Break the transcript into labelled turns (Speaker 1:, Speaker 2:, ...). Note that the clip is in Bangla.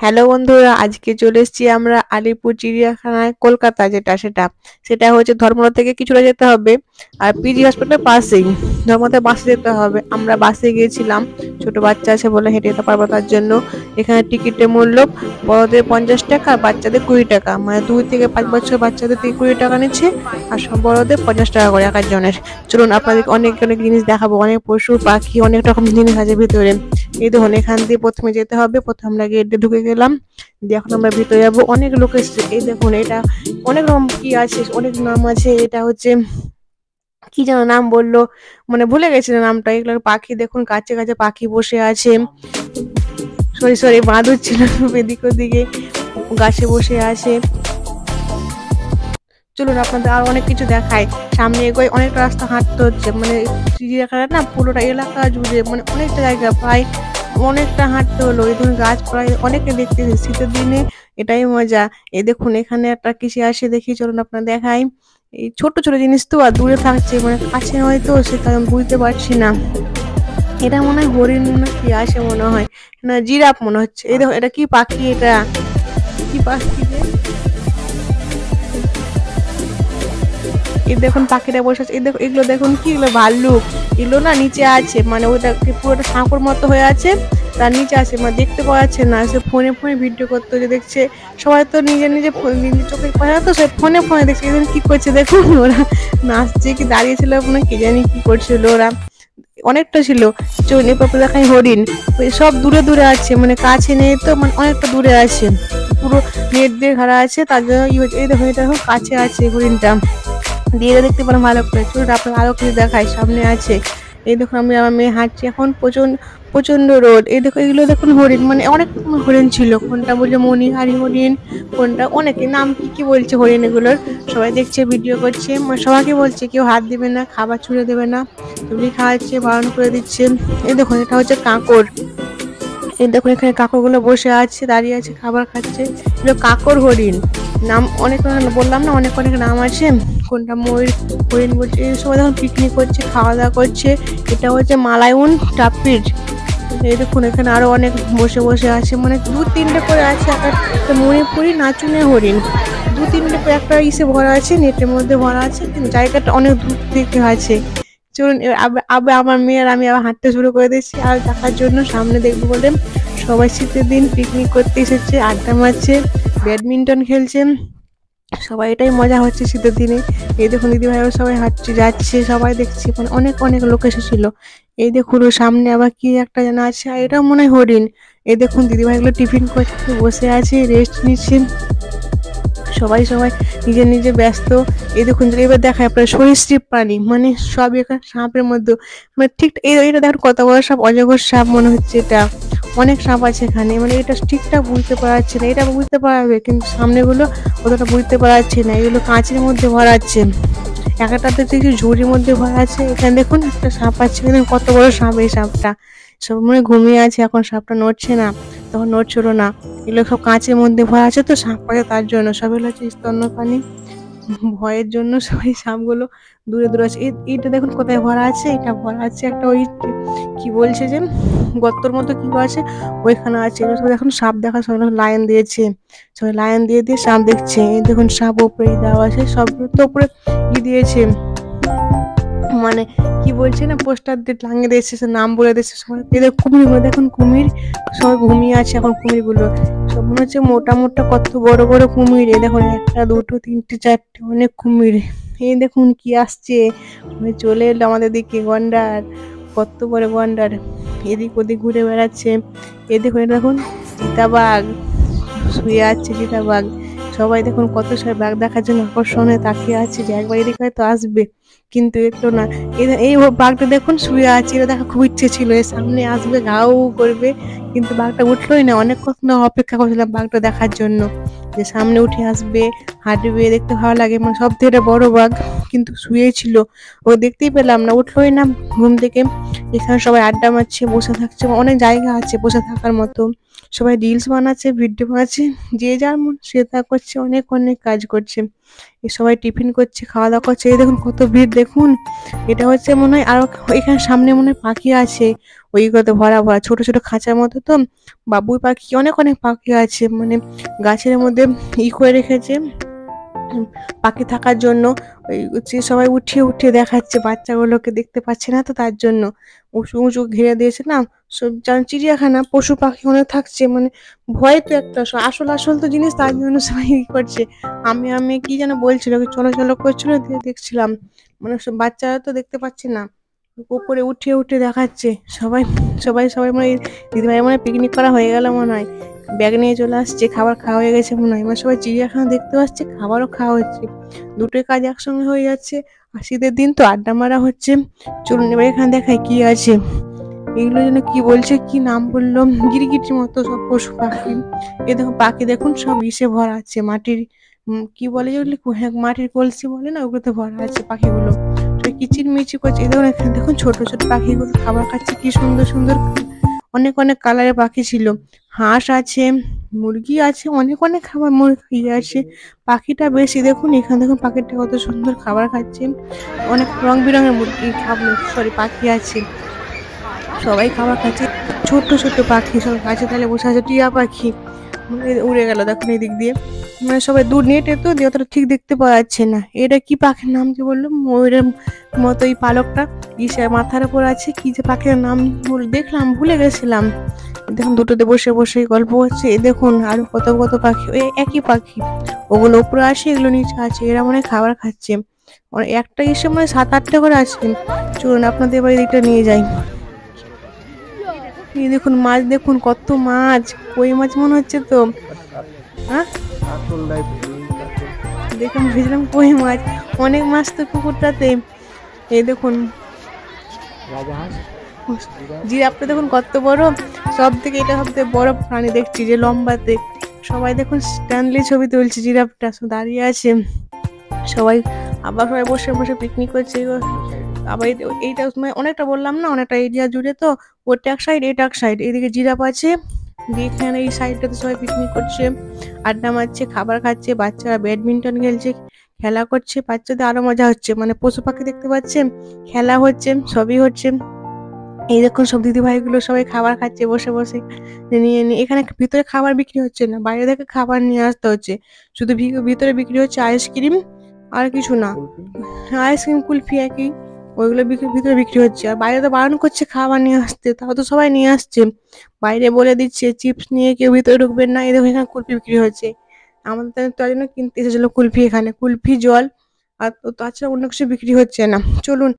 Speaker 1: হ্যালো বন্ধুরা, আজকে চলে এসেছি আমরা আলিপুর চিড়িয়াখানায়, কলকাতা। সেটা হচ্ছে ধর্মতলা থেকে কিছুটা যেতে হবে, আর পিজি হসপিটালের পাশেই। ধর্মতলা বাসে যেতে হবে, আমরা বাসে গিয়েছিলাম। ছোট বাচ্চা আছে বলে হেঁটে যেতে পারবো, তার জন্য এখানে টিকিটের মূল্য বড়দের 50 টাকা আর বাচ্চাদের 20 টাকা। মানে 2 থেকে 5 বছর বাচ্চাদের থেকে 20 টাকা নিচ্ছে, আর সব বড়দের 50 টাকা করে এক একজনের। চলুন আপনাদের অনেক অনেক জিনিস দেখাবো, অনেক পশু পাখি অনেক রকম জিনিস আছে ভিতরে। এই দেখুন, এখান দিয়ে প্রথমে যেতে হবে। প্রথমে আমরা গেটে ঢুকে গেলাম, দিয়ে এখন আমরা ভিতরে যাবো। অনেক লোক এসছে। এই দেখুন, এটা অনেক রকম কি আছে, অনেক নাম আছে। এটা হচ্ছে কি যেন নাম বললো, মানে ভুলে গেছি নামটা। এগুলো পাখি, দেখুন কাছে কাছে পাখি বসে আছে। সরি সরি, বাঁদর ছিল এদিক ওদিকে গাছে বসে আছে। চলুন আপনাদের আর অনেক কিছু দেখায়। সামনে এগোয়, অনেকটা রাস্তা হাঁটতে হচ্ছে। মানে চিড়িয়াখানা না পুরোটা এলাকা জুড়ে, মানে অনেকটা জায়গা, প্রায় অনেকটা হাঁটতে হলো। এই ধরুন গাছ প্রায় অনেকে দেখতে, শীতের দিনে এটাই মজা। এই দেখুন, এখানে একটা কিসে আসে দেখি, চলুন আপনার দেখাই। এই ছোট ছোট জিনিস তো, আর দূরে থাকছে, মানে কাছে হয়তো সেটা আমি বুঝতে পারছি না। এটা মনে হয় হরিণ না কি আসে মনে হয়, না জিরাফ মনে হচ্ছে। এই দেখো, এটা কি পাখি, এটা কি পাখি রে? এই দেখুন পাখিটা বসে আছে। এই দেখো, এগুলো দেখুন কি, এগুলো ভাল্লুক। এগুলো না নিচে আছে, মানে ওইটা পুরোটা সাঁকোর মতো হয়ে আছে, তার নিচে আছে, মানে দেখতে পাওয়া যাচ্ছে না। সে ফোনে ফোনে ভিডিও করতে হচ্ছে, দেখছে সবাই তো নিজে নিজে নিজের চোখে পায় না, তো সে ফোনে ফোনে দেখছে। এদের কি করছে দেখুন, ওরা নাচছে কি দাঁড়িয়েছিল আপনার কি জানি কি করছিল ওরা। অনেকটা ছিল। চলে পাপা দেখাই হরিণ, সব দূরে দূরে আছে, মানে কাছে নেই তো, মানে অনেকটা দূরে আছে। পুরো নেট দিয়ে ঘেরা আছে, তার জন্য ই হচ্ছে। এই দেখো, এটা এখন কাছে আছে হরিণটা, দিয়ে দেখতে পারেন ভালো করে। চলুন আপনার আরো কিছু দেখায়, সামনে আছে। এই দেখুন, আমি আমার মেয়ে হাঁটছি এখন, প্রচন্ড প্রচন্ড রোদ। এই দেখো, এগুলো দেখুন হরিণ, মানে অনেক হরিণ ছিল। কোনটা বলছে মণিহারি হরিণ, কোনটা অনেকে নাম কি কি বলছে হরিণ এগুলোর। সবাই দেখছে, ভিডিও করছে, সবাইকে বলছে কেউ হাত দিবে না, খাবার ছুঁড়ে দেবে না, তুমি খাওয়াচ্ছে, বারণ করে দিচ্ছে। এই দেখুন, এটা হচ্ছে কাঁকড়। এই দেখুন, এখানে কাঁকড়গুলো বসে আছে, দাঁড়িয়ে আছে, খাবার খাচ্ছে। এগুলো কাঁকড় হরিণ। নাম অনেক বললাম না, অনেক অনেক নাম আছে। কোনটা ময়ূর হরিণ বলছে। এই সবাই দেখুন পিকনিক করছে, খাওয়া দাওয়া করছে। এটা হচ্ছে মালায়ন টাপির। এই দেখুন, এখানে আরো অনেক বসে বসে আছে, মানে 2-3টে করে আছে। একটা মণিপুরি নাচুনে হরিণ, 2-3টে করে একটা ইসে ভরা আছে, নেটের মধ্যে ভরা আছে, কিন্তু জায়গাটা অনেক দূর থেকে আছে। চলুন আবার আমার মেয়ে আর আমি আবার হাঁটতে শুরু করে দিচ্ছি, আর দেখার জন্য সামনে দেখবো বলে। সবাই শীতের দিন পিকনিক করতে এসেছে, আড্ডা মারছে, ব্যাডমিন্টন খেলছে, সবাই এটাই মজা হচ্ছে শীতের দিনে। এই দেখুন দিদিভাইরা সবাই হাঁটছে যাচ্ছে, সবাই দেখছে, মানে অনেক অনেক লোক এসেছিল। এই দেখুন সামনে আবার কি একটা যেন আছে, আর এটা মনে হয় হরিণ। এই দেখুন দিদিভাইগুলো টিফিন করছে, বসে আছে, রেস্ট নিচ্ছে। সবাই সবাই নিজে নিজে ব্যস্ত। এই দেখুন, এবার দেখায় আপনার সরীসৃপ প্রাণী, মানে সব এখানে সাপের মধ্যে, মানে ঠিক এটা দেখুন কত বড় সাপ, অজগর সাপ মনে হচ্ছে এটা। অনেক সাপ আছে এখানে, মানে এটা ঠিকঠাক বুঝতে পারা যাচ্ছে না। এটা বুঝতে পারা যাবে, কিন্তু সামনেগুলো অতটা বুঝতে পারা যাচ্ছে না। এগুলো কাঁচের মধ্যে ভরা আছে, এক একটাতে দেখছি ঝুড়ির মধ্যে ভরা আছে। এখানে দেখুন একটা সাপ আছে, এখানে কত বড় সাপ। এই সাপটা সব মনে ঘুমিয়ে আছে, এখন সাপটা নড়ছে না, তখন নড়ছিল না। এগুলো সব কাঁচের মধ্যে ভরা আছে, তো সাপ পাচ্ছে তার জন্য। সব এগুলো হচ্ছে স্তন্যপানি, ভয়ের জন্য সবাই সাপগুলো দূরে দূরে আছে। এইটা দেখুন কোথায় ভরা আছে, এটা ভরা আছে একটা ওই কি বলছে যে গর্তর মতো কি আছে, ওইখানে আছে। এগুলো সব এখন সাপ দেখা, সবাই লাইন দিয়েছে, সবাই লাইন দিয়ে দিয়ে সাপ দেখছে। এই দেখুন সাপ উপরে দেওয়া আছে, সব তো উপরে দিয়েছে, মানে কি বলছে না, পোস্টার দিয়ে টাঙিয়ে দিয়েছে, সে নাম বলে দিয়েছে সবাই। এদের কুমিরগুলো দেখুন, কুমির সবাই ঘুমিয়ে আছে এখন। কুমিরগুলো সব মনে হচ্ছে মোটা মোটা, কত বড় বড় কুমির। এই দেখুন, একটা দুটো তিনটে চারটে, অনেক কুমির। এই দেখুন কি আসছে, চলে এলো আমাদের দিকে গন্ডার, কত বড় গন্ডার, এদিক ওদিক ঘুরে বেড়াচ্ছে। এই দেখুন, এটা দেখুন চিতাবাঘ, শুয়ে আছে চিতাবাঘ। সবাই দেখুন কত সবাই বাঘ দেখার জন্য আকর্ষণ হয়ে তাকিয়ে আছে, যে একবার এদিকে হয়তো আসবে, কিন্তু এলো না। এই বাঘটা দেখুন শুয়ে আছে, এটা দেখা খুব ইচ্ছে ছিল, এর সামনে আসবে, ঘাউ করবে, কিন্তু বাঘটা উঠলোই না। অনেকক্ষণ অপেক্ষা করছিলাম বাঘটা দেখার জন্য, যে সামনে উঠে আসবে, হাঁটবে, দেখতে ভালো লাগে, মানে সব থেকে বড় বাঘ, কিন্তু শুয়েই ছিল। ও দেখতেই পেলাম না, উঠলোই না ঘুম থেকে। এখানে সবাই আড্ডা মারছে, বসে থাকছে, অনেক জায়গা আছে বসে থাকার মতো। সবাই রিলস বানাচ্ছে, ভিডিও বানাচ্ছে, যে যার মন সে তা করছে, অনেক অনেক কাজ করছে। সবাই টিফিন করছে, খাওয়া দাওয়া করছে। এই দেখুন কত ভিড় দেখুন। এটা হচ্ছে মনে হয় আরো এখানে সামনে মনে হয় পাখি আছে, ওইগুলোতে ভরা ভরা ছোট ছোট খাঁচার মতো তো, বাবুই পাখি, অনেক অনেক পাখি আছে, মানে গাছের মধ্যে করে রেখেছে পাখি থাকার জন্য। ওই হচ্ছে সবাই উঠিয়ে উঠিয়ে দেখাচ্ছে, বাচ্চাগুলোকে দেখতে পাচ্ছে না তো তার জন্য উঁচু উঁচু ঘিরে দিয়েছে না। সব যেমন চিড়িয়াখানা, পশু পাখি অনেক থাকছে, মানে ভয় তো একটা আসল আসল তো জিনিস, তার জন্য সবাই করছে। আমি কি যেন বলছিল, চলো চলো করছিল, দিয়ে দেখছিলাম, মানে সব বাচ্চারা তো দেখতে পাচ্ছে না, উপরে উঠিয়ে উঠিয়ে দেখাচ্ছে সবাই। সবাই সবাই মানে দিদিভাই মনে হয় পিকনিক করা হয়ে গেল মনে হয়, ব্যাগ নিয়ে চলে আসছে, খাবার খাওয়া হয়ে গেছে মনে হয়, মানে সবাই চিড়িয়াখানা দেখতে পাচ্ছে, খাবারও খাওয়া হচ্ছে, দুটোই কাজ একসঙ্গে হয়ে যাচ্ছে। আর শীতের দিন তো আড্ডা মারা হচ্ছে। চলুন এবার এখানে দেখায় কি আছে। এগুলো যেন কি বলছে, কি নাম বললো, গিরগিটির মতো সব পশু পাখি। এ দেখুন পাখি দেখুন সব ইসে ভরা আছে, মাটির কি বলে যেগুলি, হ্যাঁ মাটির কলসি বলে না, ওগুলোতে ভরা আছে পাখিগুলো, কিচির মিচির করছে। এই দেখুন এখানে দেখুন ছোট ছোট পাখিগুলো খাবার খাচ্ছে, কি সুন্দর সুন্দর, অনেক অনেক কালারের পাখি ছিল। হাঁস আছে, মুরগি আছে, অনেক অনেক খাবার মুরগি আছে। পাখিটা বেশি দেখুন, এখানে দেখুন পাখিটা কত সুন্দর খাবার খাচ্ছে। অনেক রং বেরঙের মুরগি সরি পাখি আছে, সবাই খাবার খাচ্ছে। ছোট্ট ছোট্ট পাখি সব গাছে তালে বসে আছে, টিয়া পাখি উড়ে গেল দেখুন এই দিক দিয়ে, মানে সবাই দূর নেটে তো দিয়ে অতটা ঠিক দেখতে পাওয়া যাচ্ছে না। এটা কি পাখির নাম কি বললো, ময়ূরের মতো এই পালকটা ইসে মাথার উপর আছে, কি যে পাখির নাম দেখলাম ভুলে গেছিলাম। দেখুন দুটোতে বসে বসে গল্প হচ্ছে। এই দেখুন আরো কত কত পাখি, ওই একই পাখি, ওগুলো উপরে আসে, এগুলো নিচে আছে, এরা মনে হয় খাবার খাচ্ছে। একটা এসে মানে 7-8টা করে আছে। চলুন আপনাদের এবার এটা নিয়ে যাই। এই দেখুন মাছ, দেখুন কত মাছ, কই মাছ মনে হচ্ছে তো। হ্যাঁ দেখুন ভেজলাম কই মাছ, অনেক মাছ তো পুকুরটাতে। এই দেখুন জিরাফটা দেখুন কত বড়, সব থেকে এটা সবথেকে বড় প্রাণী দেখছি যে লম্বাতে। সবাই দেখুন স্ট্যানলি ছবি তুলছে, জিরাফটা দাঁড়িয়ে আছে সবাই, আবার সবাই বসে বসে পিকনিক করছে। আবার এইটা অনেকটা বললাম না, অনেকটা এরিয়া জুড়ে তো, ওটা এক সাইড এটা এক সাইড, এদিকে জিরাফ আছে, এখানে এই সাইডটাতে সবাই পিকনিক করছে, আড্ডা মারছে, খাবার খাচ্ছে, বাচ্চারা ব্যাডমিন্টন খেলছে, খেলা করছে, বাচ্চাদের আরো মজা হচ্ছে, মানে পশু পাখি দেখতে পাচ্ছেন, খেলা হচ্ছে, সবই হচ্ছে। এই দেখুন সব দিদি ভাইগুলো সবাই খাবার খাচ্ছে বসে বসে নিয়ে নিয়ে। এখানে ভিতরে খাবার বিক্রি হচ্ছে না, বাইরে থেকে খাবার নিয়ে আসতে হচ্ছে, শুধু ভিতরে বিক্রি হচ্ছে আইসক্রিম আর কিছু না। আইসক্রিম কুলফি একই, ওইগুলো ভিতরে বিক্রি হচ্ছে, আর বাইরে তো বারণ করছে খাবার নিয়ে আসতে, তাও তো সবাই নিয়ে আসছে। বাইরে বলে দিচ্ছে চিপস নিয়ে কেউ ভিতরে ঢুকবেন না। এই দেখো এখানে কুলফি বিক্রি হচ্ছে, আমাদের তার জন্য কিনতে এসেছিল কুলফি, এখানে কুলফি জল, আর তাছাড়া অন্য কিছু বিক্রি হচ্ছে না। চলুন